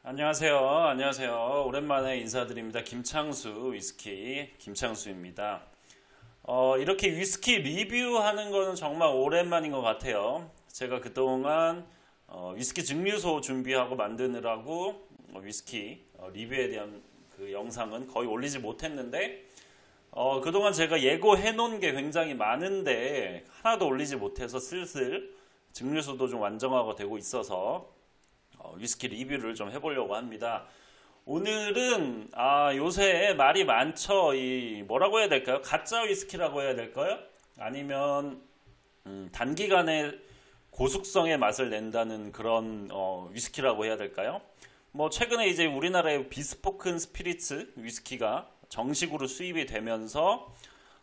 안녕하세요. 안녕하세요. 오랜만에 인사드립니다. 김창수 위스키 김창수입니다. 이렇게 위스키 리뷰하는 거는 정말 오랜만인 것 같아요. 제가 그동안 위스키 증류소 준비하고 만드느라고 위스키 리뷰에 대한 그 영상은 거의 올리지 못했는데 그동안 제가 예고해 놓은 게 굉장히 많은데 하나도 올리지 못해서 슬슬 증류소도 좀 완성화가 되고 있어서 위스키 리뷰를 좀 해보려고 합니다. 오늘은 요새 말이 많죠. 이 뭐라고 해야 될까요? 가짜 위스키라고 해야 될까요? 아니면 단기간에 고숙성의 맛을 낸다는 그런 위스키라고 해야 될까요? 뭐 최근에 이제 우리나라에 비스포큰 스피리츠 위스키가 정식으로 수입이 되면서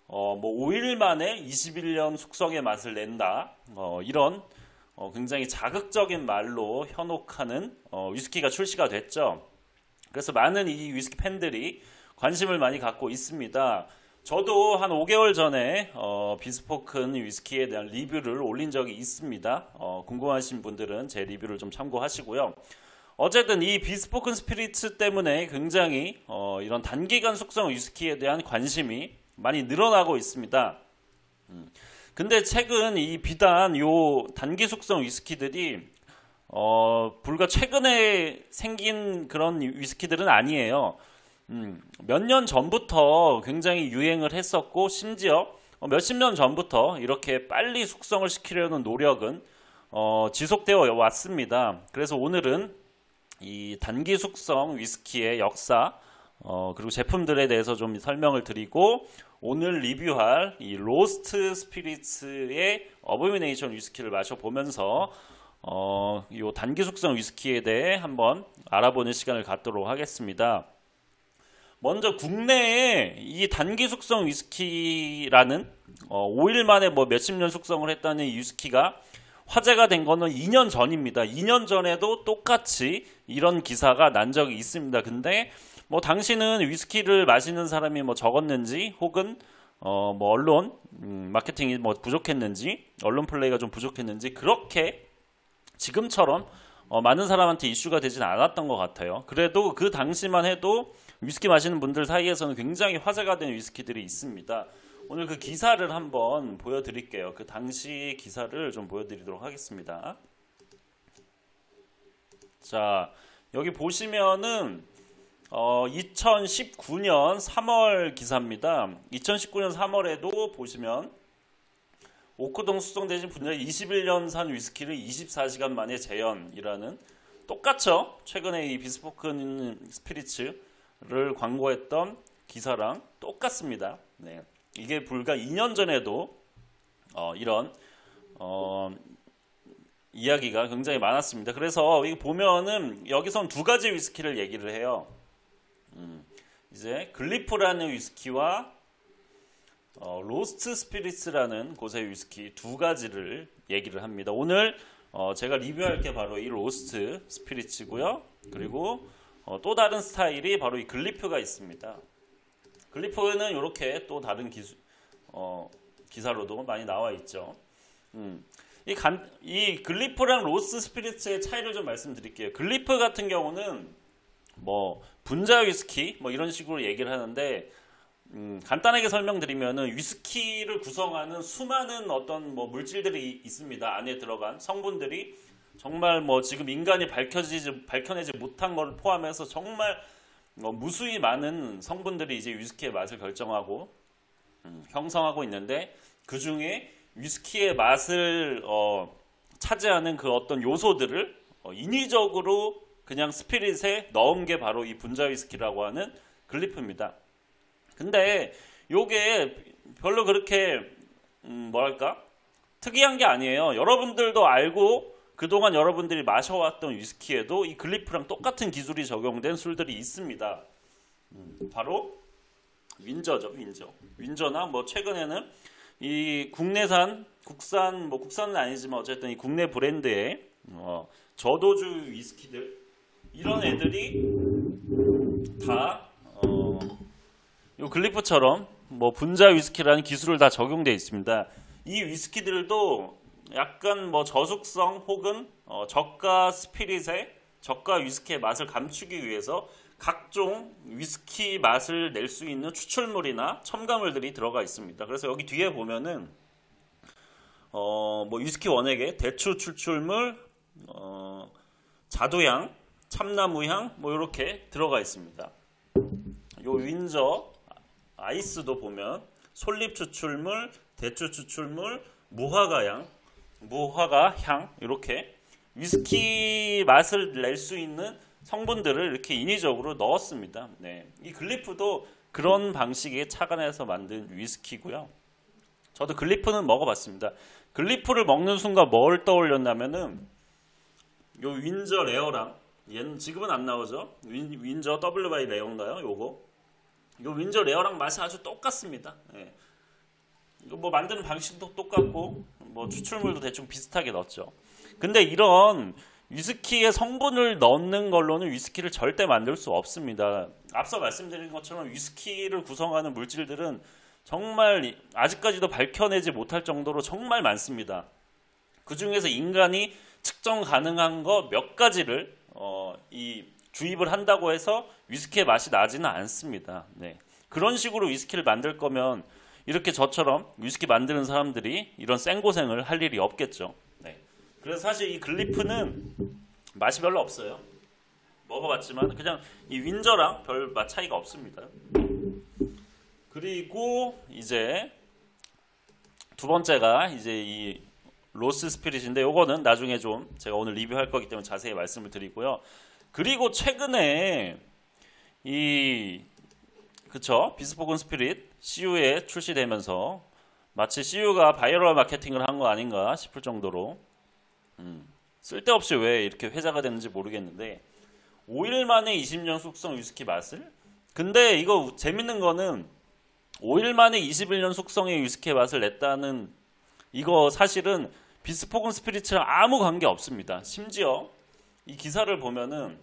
뭐 5일 만에 21년 숙성의 맛을 낸다. 이런 굉장히 자극적인 말로 현혹하는 위스키가 출시가 됐죠. 그래서 많은 이 위스키 팬들이 관심을 많이 갖고 있습니다. 저도 한 5개월 전에 비스포큰 위스키에 대한 리뷰를 올린 적이 있습니다. 궁금하신 분들은 제 리뷰를 좀 참고하시고요. 어쨌든 이 비스포큰 스피리츠 때문에 굉장히 이런 단기간 숙성 위스키에 대한 관심이 많이 늘어나고 있습니다. 근데 최근 이 비단 요 단기 숙성 위스키들이 불과 최근에 생긴 그런 위스키들은 아니에요. 몇 년 전부터 굉장히 유행을 했었고 심지어 몇십 년 전부터 이렇게 빨리 숙성을 시키려는 노력은 지속되어 왔습니다. 그래서 오늘은 이 단기 숙성 위스키의 역사 그리고 제품들에 대해서 좀 설명을 드리고 오늘 리뷰할 이 로스트 스피리츠의 어보미네이션 위스키를 마셔보면서 이 단기 숙성 위스키에 대해 한번 알아보는 시간을 갖도록 하겠습니다. 먼저 국내에 이 단기 숙성 위스키라는 5일 만에 뭐 몇십 년 숙성을 했다는 이 위스키가 화제가 된 거는 2년 전입니다. 2년 전에도 똑같이 이런 기사가 난 적이 있습니다. 근데 뭐 당시는 위스키를 마시는 사람이 뭐 적었는지 혹은 뭐 언론 마케팅이 뭐 부족했는지 언론 플레이가 좀 부족했는지 그렇게 지금처럼 많은 사람한테 이슈가 되진 않았던 것 같아요. 그래도 그 당시만 해도 위스키 마시는 분들 사이에서는 굉장히 화제가 된 위스키들이 있습니다. 오늘 그 기사를 한번 보여드릴게요. 그 당시 기사를 좀 보여드리도록 하겠습니다. 자, 여기 보시면은 2019년 3월 기사입니다. 2019년 3월에도 보시면 오크동 숙성되신 분들 21년산 위스키를 24시간 만에 재현이라는 똑같죠? 최근에 이 비스포큰 스피리츠를 광고했던 기사랑 똑같습니다. 네. 이게 불과 2년 전에도 이런 이야기가 굉장히 많았습니다. 그래서 이거 보면은 여기선 두 가지 위스키를 얘기를 해요. 이제 글리프라는 위스키와 로스트 스피리츠라는 곳의 위스키 두 가지를 얘기를 합니다. 오늘 제가 리뷰할 게 바로 이 로스트 스피리츠고요. 그리고 또 다른 스타일이 바로 이 글리프가 있습니다. 글리프는 이렇게 또 다른 기사로도 많이 나와 있죠. 이 글리프랑 로스트 스피리츠의 차이를 좀 말씀드릴게요. 글리프 같은 경우는 뭐 분자 위스키 뭐 이런 식으로 얘기를 하는데 간단하게 설명드리면은 위스키를 구성하는 수많은 어떤 뭐 물질들이 있습니다. 안에 들어간 성분들이 정말 뭐 지금 인간이 밝혀내지 못한 걸 포함해서 정말 무수히 많은 성분들이 이제 위스키의 맛을 결정하고 형성하고 있는데 그 중에 위스키의 맛을 차지하는 그 어떤 요소들을 인위적으로 그냥 스피릿에 넣은 게 바로 이 분자 위스키라고 하는 글리프입니다. 근데 요게 별로 그렇게 뭐랄까 특이한 게 아니에요. 여러분들도 알고 그동안 여러분들이 마셔왔던 위스키에도 이 글리프랑 똑같은 기술이 적용된 술들이 있습니다. 바로 윈저죠, 윈저. 윈저나 뭐 최근에는 이 국산은 아니지만 어쨌든 이 국내 브랜드의 저도주 위스키들 이런 애들이 다 이 글리프처럼 뭐 분자 위스키라는 기술을 다 적용되어 있습니다. 이 위스키들도 약간 뭐 저숙성 혹은 저가 스피릿에 저가 위스키의 맛을 감추기 위해서 각종 위스키 맛을 낼 수 있는 추출물이나 첨가물들이 들어가 있습니다. 그래서 여기 뒤에 보면은 뭐 위스키 원액에 대추 추출물, 자두향, 참나무향 뭐 이렇게 들어가 있습니다. 요 윈저 아이스도 보면 솔잎 추출물, 대추 추출물, 무화과 향 이렇게 위스키 맛을 낼 수 있는 성분들을 이렇게 인위적으로 넣었습니다. 네. 이 글리프도 그런 방식의 착안해서 만든 위스키고요. 저도 글리프는 먹어봤습니다. 글리프를 먹는 순간 뭘 떠올렸냐면은 요 윈저 레어랑 얘는 지금은 안 나오죠. 윈저 W 바이 레어인가요? 요 윈저 레어랑 맛이 아주 똑같습니다. 네. 이거 뭐 만드는 방식도 똑같고 뭐 추출물도 대충 비슷하게 넣었죠. 근데 이런 위스키의 성분을 넣는 걸로는 위스키를 절대 만들 수 없습니다. 앞서 말씀드린 것처럼 위스키를 구성하는 물질들은 정말 아직까지도 밝혀내지 못할 정도로 정말 많습니다. 그 중에서 인간이 측정 가능한 거 몇 가지를 주입을 한다고 해서 위스키의 맛이 나지는 않습니다. 네. 그런 식으로 위스키를 만들 거면 이렇게 저처럼 위스키 만드는 사람들이 이런 생고생을 할 일이 없겠죠. 네. 그래서 사실 이 글리프는 맛이 별로 없어요. 먹어봤지만 그냥 이 윈저랑 별 맛 차이가 없습니다. 그리고 이제 두 번째가 이제 이 로스 스피릿인데 요거는 나중에 좀 제가 오늘 리뷰할 거기 때문에 자세히 말씀을 드리고요. 그리고 최근에 비스포큰 스피릿 CU에 출시되면서 마치 CU가 바이럴 마케팅을 한 거 아닌가 싶을 정도로 쓸데없이 왜 이렇게 회자가 됐는지 모르겠는데 5일 만에 20년 숙성 위스키 맛을? 근데 이거 재밌는 거는 5일 만에 21년 숙성의 위스키의 맛을 냈다는 이거 사실은 비스포큰 스피릿이랑 아무 관계 없습니다. 심지어 이 기사를 보면은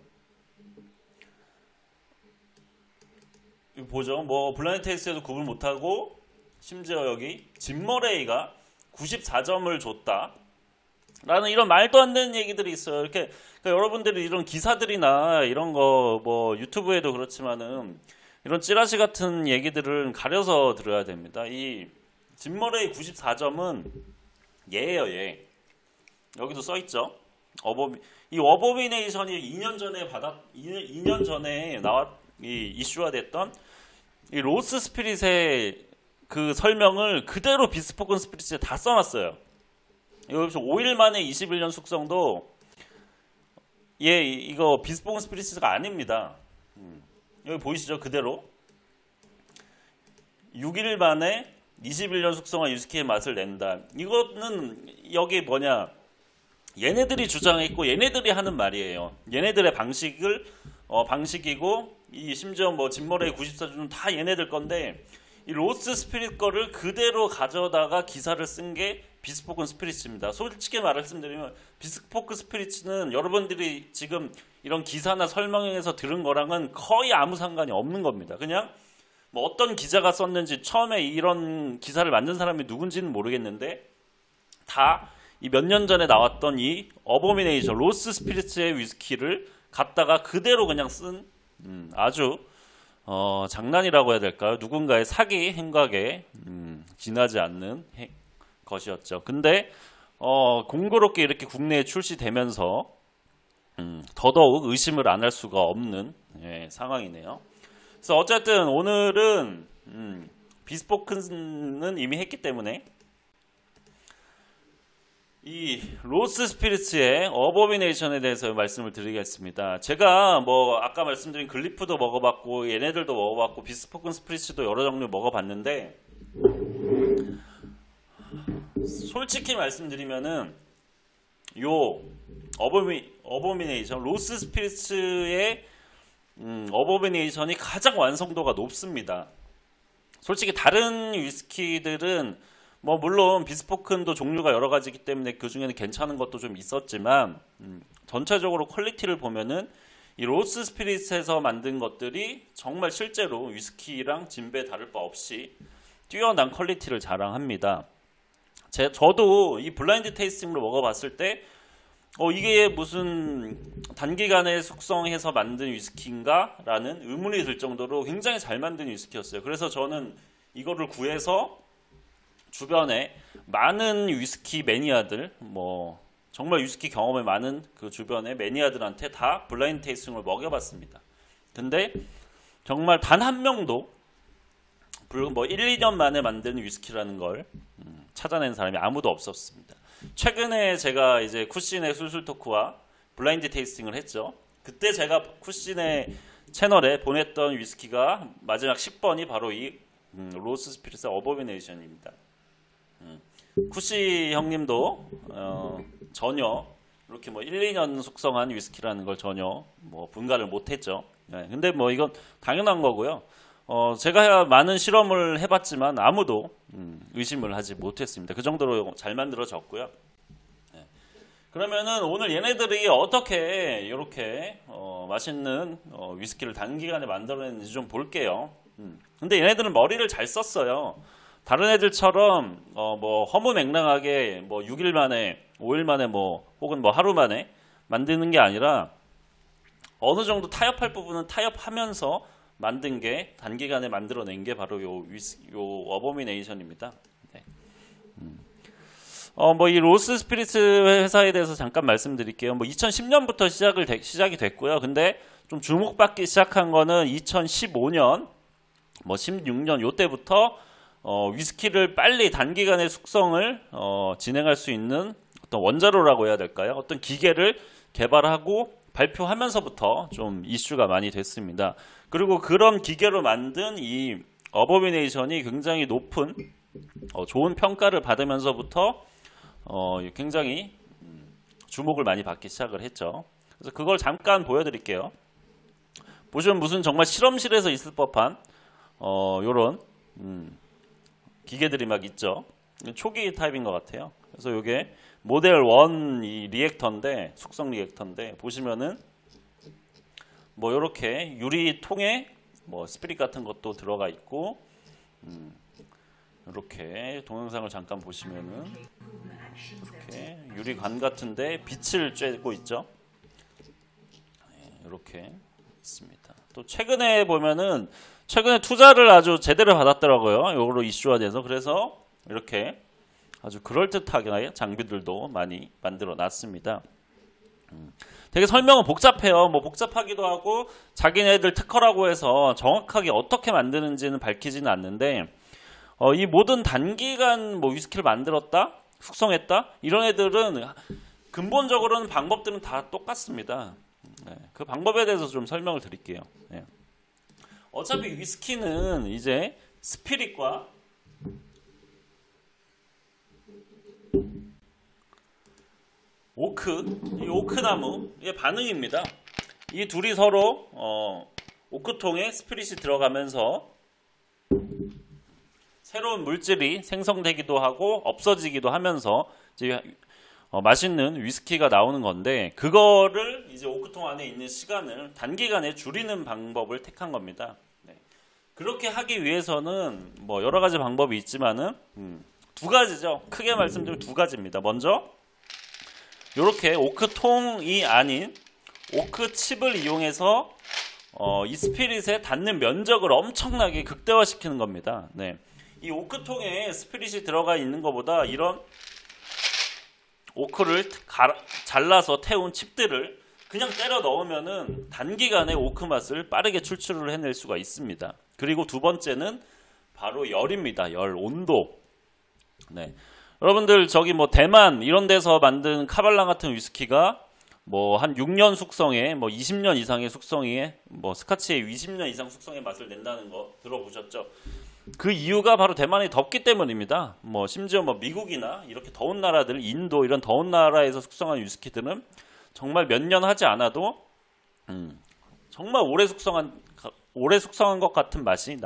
이거 보죠. 뭐 블라인드 테이스트에도 구분 못하고 심지어 여기 짐 머레이가 94점을 줬다. 라는 이런 말도 안 되는 얘기들이 있어요. 이렇게 그러니까 여러분들이 이런 기사들이나 이런 거 뭐 유튜브에도 그렇지만은 이런 찌라시 같은 얘기들을 가려서 들어야 됩니다. 이 짐 머레이 94점은 얘예요, 얘. 여기도 써 있죠. 이 어보미네이션이 2년 전에 이슈화 됐던 이 로스 스피릿의 그 설명을 그대로 비스포큰 스피릿에 다 써놨어요. 여기서 5일 만에 21년 숙성도 이거 비스포큰 스피릿가 아닙니다. 여기 보이시죠? 그대로 6일 만에 21년 숙성한 위스키의 맛을 낸다. 이거는 여기 얘네들이 주장했고 얘네들이 하는 말이에요. 얘네들의 방식이고 심지어 뭐 짐머레이 94주는 다 얘네들 건데 이 로스 스피릿 거를 그대로 가져다가 기사를 쓴 게 비스포큰 스피릿입니다. 솔직히 말씀드리면 비스포크 스피릿은 여러분들이 지금 이런 기사나 설명에서 들은 거랑은 거의 아무 상관이 없는 겁니다. 그냥 뭐 어떤 기자가 썼는지 처음에 이런 기사를 만든 사람이 누군지는 모르겠는데 다 이 몇 년 전에 나왔던 이 어보미네이션 로스 스피릿의 위스키를 갖다가 그대로 그냥 쓴 아주 장난이라고 해야 될까요? 누군가의 사기 행각에 지나지 않는 것이었죠. 근데 공교롭게 이렇게 국내에 출시되면서 더더욱 의심을 안 할 수가 없는 상황이네요. 그래서 어쨌든 오늘은 비스포큰은 이미 했기 때문에 이 로스 스피릿의 어보미네이션에 대해서 말씀을 드리겠습니다. 제가 뭐 아까 말씀드린 글리프도 먹어봤고 얘네들도 먹어봤고 비스포큰 스피릿도 여러 종류 먹어봤는데 솔직히 말씀드리면은 요 어보미네이션 로스 스피릿의 어보미네이션이 가장 완성도가 높습니다. 솔직히 다른 위스키들은 뭐 물론 비스포큰도 종류가 여러 가지이기 때문에 그 중에는 괜찮은 것도 좀 있었지만 전체적으로 퀄리티를 보면은 이 로스 스피릿에서 만든 것들이 정말 실제로 위스키랑 진배 다를 바 없이 뛰어난 퀄리티를 자랑합니다. 저도 이 블라인드 테이스팅으로 먹어봤을 때 이게 무슨 단기간에 숙성해서 만든 위스키인가? 라는 의문이 들 정도로 굉장히 잘 만든 위스키였어요. 그래서 저는 이거를 구해서 주변에 많은 위스키 매니아들, 정말 위스키 경험이 많은 그 주변의 매니아들한테 다 블라인드 테이스팅을 먹여봤습니다. 근데 정말 단 한 명도 1, 2년 만에 만든 위스키라는 걸 찾아낸 사람이 아무도 없었습니다. 최근에 제가 이제 쿠신의 술술 토크와 블라인드 테이스팅을 했죠. 그때 제가 쿠신의 채널에 보냈던 위스키가 마지막 10번이 바로 이 로스 스피릿의 어보미네이션입니다. 쿠시 형님도 전혀 이렇게 1, 2년 숙성한 위스키라는 걸 전혀 분간을 못했죠. 네, 근데 이건 당연한 거고요. 제가 많은 실험을 해봤지만 아무도 의심을 하지 못했습니다. 그 정도로 잘 만들어졌고요. 네. 그러면은 오늘 얘네들이 어떻게 이렇게 맛있는 위스키를 단기간에 만들어냈는지 좀 볼게요. 근데 얘네들은 머리를 잘 썼어요. 다른 애들처럼 허무맹랑하게 6일 만에 5일 만에 혹은 하루 만에 만드는 게 아니라 어느 정도 타협할 부분은 타협하면서 만든 게 단기간에 만들어낸 게 바로 요 어보미네이션입니다. 네. 이 로스 스피리츠 회사에 대해서 잠깐 말씀드릴게요. 2010년부터 시작이 됐고요. 근데 좀 주목받기 시작한 거는 2015년, 16년 요때부터 위스키를 빨리 단기간에 숙성을 진행할 수 있는 어떤 원자로라고 해야 될까요? 어떤 기계를 개발하고 발표하면서부터 좀 이슈가 많이 됐습니다. 그리고 그런 기계로 만든 이 어보미네이션이 굉장히 높은 좋은 평가를 받으면서부터 굉장히 주목을 많이 받기 시작을 했죠. 그래서 그걸 잠깐 보여드릴게요. 보시면 무슨 정말 실험실에서 있을 법한 요런 기계들이 막 있죠. 초기 타입인 것 같아요. 그래서 이게 모델 1 이 리액터인데, 숙성 리액터인데, 보시면은 이렇게 유리통에 스피릿 같은 것도 들어가 있고, 이렇게 동영상을 잠깐 보시면은 이렇게 유리관 같은데 빛을 쬐고 있죠. 이렇게 있습니다. 또 최근에 보면은 최근에 투자를 아주 제대로 받았더라고요. 이거로 이슈화 돼서. 그래서 이렇게 아주 그럴듯하게 장비들도 많이 만들어 놨습니다. 되게 설명은 복잡해요. 복잡하기도 하고 자기네들 특허라고 해서 정확하게 어떻게 만드는지는 밝히지는 않는데 이 모든 단기간 위스키를 만들었다, 숙성했다 이런 애들은 근본적으로는 방법들은 다 똑같습니다. 네, 그 방법에 대해서 좀 설명을 드릴게요. 네. 어차피 위스키는 이제 스피릿과 이 오크나무의 반응입니다. 이 둘이 서로 오크통에 스피릿이 들어가면서 새로운 물질이 생성되기도 하고 없어지기도 하면서 이제 맛있는 위스키가 나오는 건데 그거를 이제 오크통 안에 있는 시간을 단기간에 줄이는 방법을 택한 겁니다. 네. 그렇게 하기 위해서는 여러 가지 방법이 있지만은 두 가지죠. 크게 말씀드리면 두 가지입니다. 먼저 이렇게 오크통이 아닌 오크칩을 이용해서 이 스피릿에 닿는 면적을 엄청나게 극대화시키는 겁니다. 네. 이 오크통에 스피릿이 들어가 있는 것보다 이런 오크를 잘라서 태운 칩들을 그냥 때려 넣으면은 단기간에 오크 맛을 빠르게 출출을 해낼 수가 있습니다. 그리고 두 번째는 바로 열입니다. 열, 온도. 네. 여러분들 저기 대만 이런 데서 만든 카발랑 같은 위스키가 한 6년 숙성에 20년 이상의 숙성에 스카치에 20년 이상 숙성의 맛을 낸다는 거 들어보셨죠? 그 이유가 바로 대만이 덥기 때문입니다. 심지어 미국이나 이렇게 더운 나라들, 인도 이런 더운 나라에서 숙성한 위스키들은 정말 몇 년 하지 않아도 정말 오래 숙성한 것 같은 맛이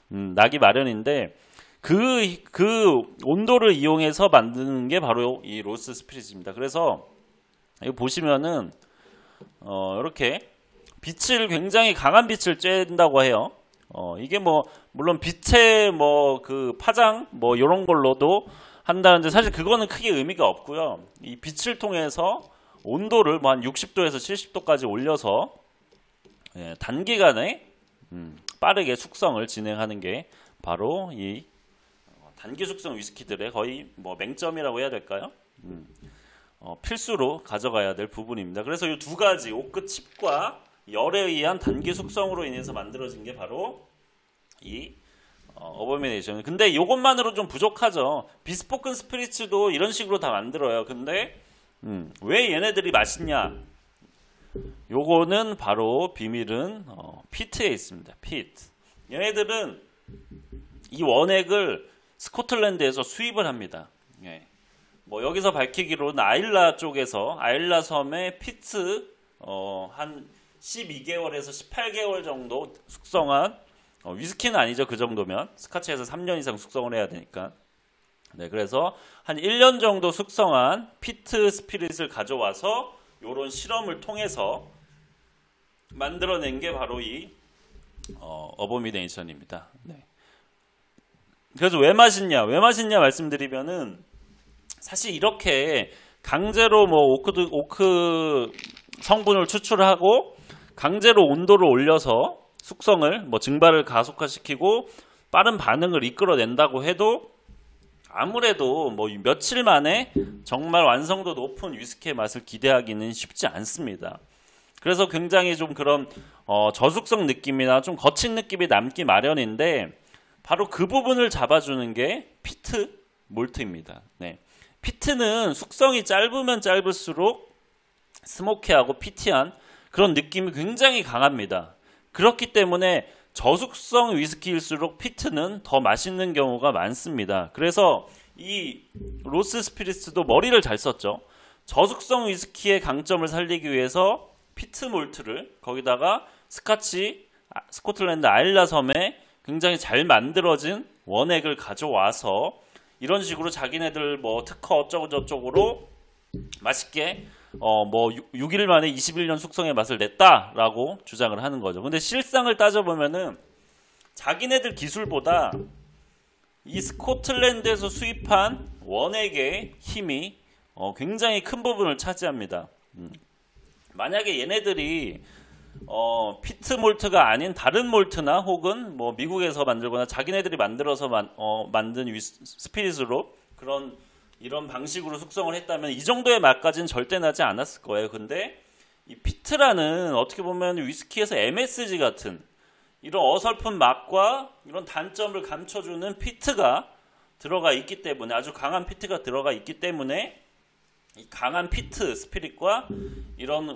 나기 마련인데 그 온도를 이용해서 만드는 게 바로 이 로스 스피릿입니다. 그래서 여기 보시면은 이렇게 빛을 굉장히 강한 빛을 쬐는다고 해요. 이게 물론 빛의 그 파장 이런 걸로도 한다는데 사실 그거는 크게 의미가 없고요. 이 빛을 통해서 온도를 뭐 한 60도에서 70도까지 올려서 단기간에 빠르게 숙성을 진행하는 게 바로 이 단기 숙성 위스키들의 거의 뭐 맹점이라고 해야 될까요? 필수로 가져가야 될 부분입니다. 그래서 이 두 가지 오크 칩과 열에 의한 단기 숙성으로 인해서 만들어진 게 바로 이 어버미네이션. 근데 이것만으로 좀 부족하죠. 비스포큰 스피리츠도 이런 식으로 다 만들어요. 근데 왜 얘네들이 맛있냐? 요거는 바로 비밀은 피트에 있습니다. 피트. 얘네들은 이 원액을 스코틀랜드에서 수입을 합니다. 예. 뭐 여기서 밝히기로는 아일라 쪽에서 아일라 섬의 피트 한 12개월에서 18개월 정도 숙성한 위스키는 아니죠. 그 정도면 스카치에서 3년 이상 숙성을 해야 되니까. 네, 그래서 한 1년 정도 숙성한 피트 스피릿을 가져와서 요런 실험을 통해서 만들어낸 게 바로 이 어보미네이션입니다. 네. 그래서 왜 맛있냐 말씀드리면은 사실 이렇게 강제로 뭐 오크 성분을 추출하고 강제로 온도를 올려서 숙성을 뭐 증발을 가속화시키고 빠른 반응을 이끌어낸다고 해도 아무래도 뭐 며칠 만에 정말 완성도 높은 위스키의 맛을 기대하기는 쉽지 않습니다. 그래서 굉장히 좀 그런 저숙성 느낌이나 좀 거친 느낌이 남기 마련인데 바로 그 부분을 잡아주는 게 피트 몰트입니다. 네. 피트는 숙성이 짧으면 짧을수록 스모키하고 피티한 그런 느낌이 굉장히 강합니다. 그렇기 때문에 저숙성 위스키일수록 피트는 더 맛있는 경우가 많습니다. 그래서 이 로스 스피리츠도 머리를 잘 썼죠. 저숙성 위스키의 강점을 살리기 위해서 피트 몰트를 거기다가 스코틀랜드 아일라 섬에 굉장히 잘 만들어진 원액을 가져와서 이런 식으로 자기네들 뭐 특허 어쩌고 저쩌고로 맛있게 뭐 6일 만에 21년 숙성의 맛을 냈다라고 주장을 하는 거죠. 근데 실상을 따져보면은 자기네들 기술보다 이 스코틀랜드에서 수입한 원액의 힘이 굉장히 큰 부분을 차지합니다. 만약에 얘네들이 피트 몰트가 아닌 다른 몰트나 혹은 뭐 미국에서 만들거나 자기네들이 만들어서 만든 스피릿으로 이런 방식으로 숙성을 했다면 이 정도의 맛까지는 절대 나지 않았을 거예요. 근데 이 피트라는 어떻게 보면 위스키에서 MSG 같은 이런 어설픈 맛과 이런 단점을 감춰주는 피트가 들어가 있기 때문에 아주 강한 피트가 들어가 있기 때문에 이 강한 피트 스피릿과 이런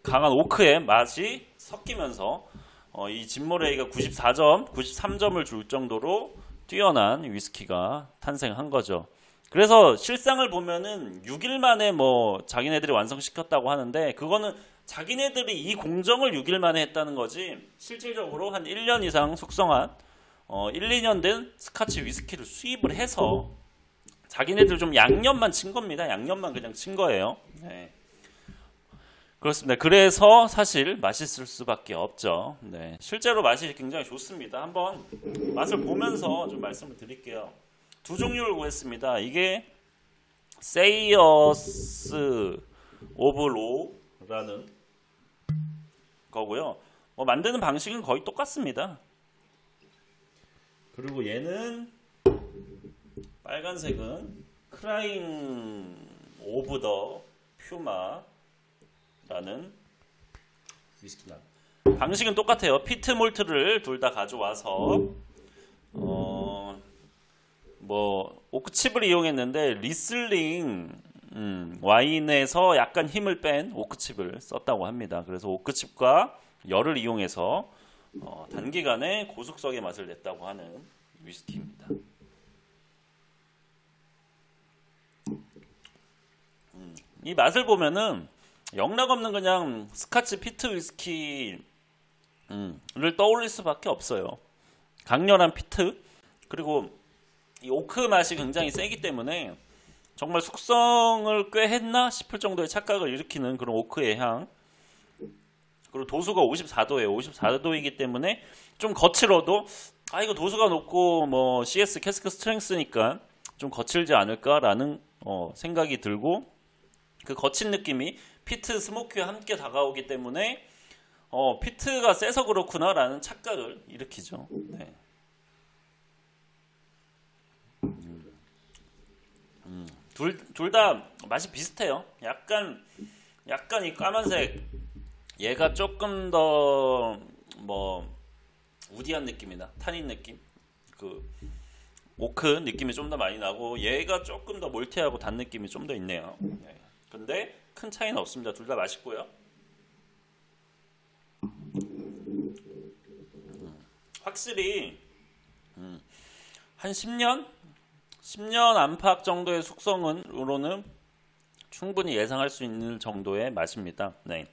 강한 오크의 맛이 섞이면서 이 진모레이가 93점을 줄 정도로 뛰어난 위스키가 탄생한 거죠. 그래서 실상을 보면은 6일 만에 뭐 자기네들이 완성시켰다고 하는데 그거는 자기네들이 이 공정을 6일 만에 했다는 거지 실질적으로 한 1년 이상 숙성한 1, 2년 된 스카치 위스키를 수입을 해서 자기네들 좀 양념만 친 겁니다. 양념만 그냥 친 거예요. 네. 그렇습니다. 그래서 사실 맛있을 수밖에 없죠. 네. 실제로 맛이 굉장히 좋습니다. 한번 맛을 보면서 좀 말씀을 드릴게요. 두 종류를 구했습니다. 이게 세이어스 오브 로라는 거고요. 만드는 방식은 거의 똑같습니다. 그리고 얘는 빨간색은 크라잉 오브 더 퓨마라는 위스키다. 방식은 똑같아요. 피트 몰트를 둘 다 가져와서 오크칩을 이용했는데 리슬링 와인에서 약간 힘을 뺀 오크칩을 썼다고 합니다. 그래서 오크칩과 열을 이용해서 단기간에 고숙성의 맛을 냈다고 하는 위스키입니다. 이 맛을 보면은 영락없는 그냥 스카치 피트 위스키를 떠올릴 수밖에 없어요. 강렬한 피트 그리고 이 오크 맛이 굉장히 세기 때문에 정말 숙성을 꽤 했나 싶을 정도의 착각을 일으키는 그런 오크의 향. 그리고 도수가 54도예요. 54도이기 때문에 좀 거칠어도 이거 도수가 높고 뭐 CS 캐스크 스트렝스니까 좀 거칠지 않을까라는 생각이 들고 그 거친 느낌이 피트 스모키와 함께 다가오기 때문에 피트가 세서 그렇구나라는 착각을 일으키죠. 네. 둘 다 맛이 비슷해요. 약간 이 까만색 얘가 조금 더 우디한 느낌이나 타닌 느낌, 그 오크 느낌이 좀 더 많이 나고 얘가 조금 더 몰티하고 단 느낌이 좀 더 있네요. 네. 근데 큰 차이는 없습니다. 둘 다 맛있고요. 확실히 한 10년 안팎 정도의 숙성으로는 충분히 예상할 수 있는 정도의 맛입니다. 네.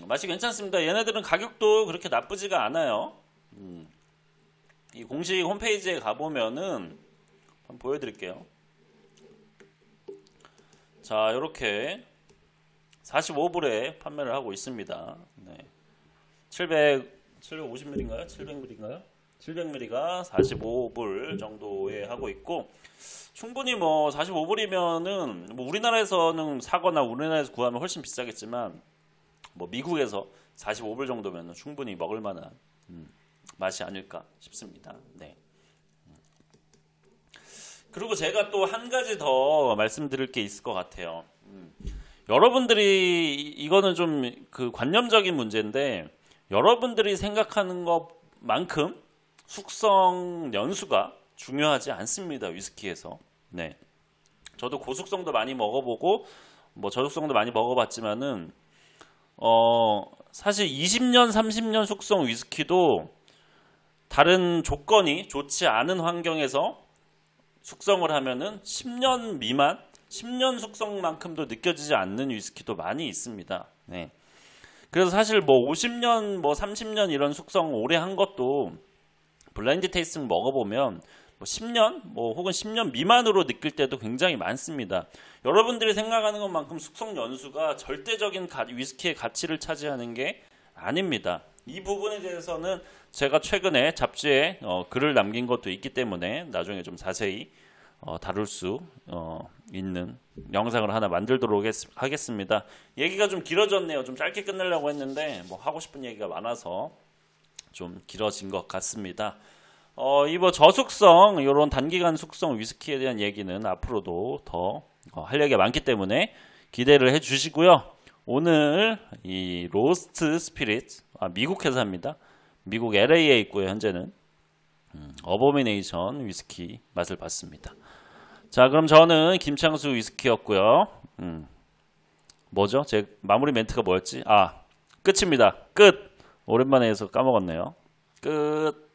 맛이 괜찮습니다. 얘네들은 가격도 그렇게 나쁘지가 않아요. 이 공식 홈페이지에 가보면은 한번 보여드릴게요. 자, 이렇게 45불에 판매를 하고 있습니다. 네. 750ml인가요? 700ml인가요? 700ml가 45불 정도에 하고 있고, 충분히 45불이면은 우리나라에서는 사거나 우리나라에서 구하면 훨씬 비싸겠지만 미국에서 45불 정도면 충분히 먹을 만한 맛이 아닐까 싶습니다. 네. 그리고 제가 또 한 가지 더 말씀드릴 게 있을 것 같아요. 여러분들이 이거는 좀 그 관념적인 문제인데, 여러분들이 생각하는 것만큼 숙성 연수가 중요하지 않습니다. 위스키에서. 네. 저도 고숙성도 많이 먹어보고 저숙성도 많이 먹어봤지만은 사실 20년, 30년 숙성 위스키도 다른 조건이 좋지 않은 환경에서 숙성을 하면은 10년 미만, 10년 숙성만큼도 느껴지지 않는 위스키도 많이 있습니다. 네. 그래서 사실 50년, 30년 이런 숙성 오래 한 것도 블라인드 테이스팅 먹어보면 10년, 혹은 10년 미만으로 느낄 때도 굉장히 많습니다. 여러분들이 생각하는 것만큼 숙성 연수가 절대적인 위스키의 가치를 차지하는 게 아닙니다. 이 부분에 대해서는 제가 최근에 잡지에 글을 남긴 것도 있기 때문에 나중에 좀 자세히 다룰 수 있는 영상을 하나 만들도록 하겠습니다. 얘기가 좀 길어졌네요. 좀 짧게 끝내려고 했는데 하고 싶은 얘기가 많아서 좀 길어진 것 같습니다. 이 저숙성, 이런 단기간 숙성 위스키에 대한 얘기는 앞으로도 더 할 얘기가 많기 때문에 기대를 해주시고요. 오늘 이 로스트 스피릿, 미국 회사입니다. 미국 LA에 있고요. 현재는 어보미네이션 위스키 맛을 봤습니다. 자, 그럼 저는 김창수 위스키였고요. 뭐죠? 제 마무리 멘트가 뭐였지? 끝입니다. 끝! 오랜만에 해서 까먹었네요. 끝!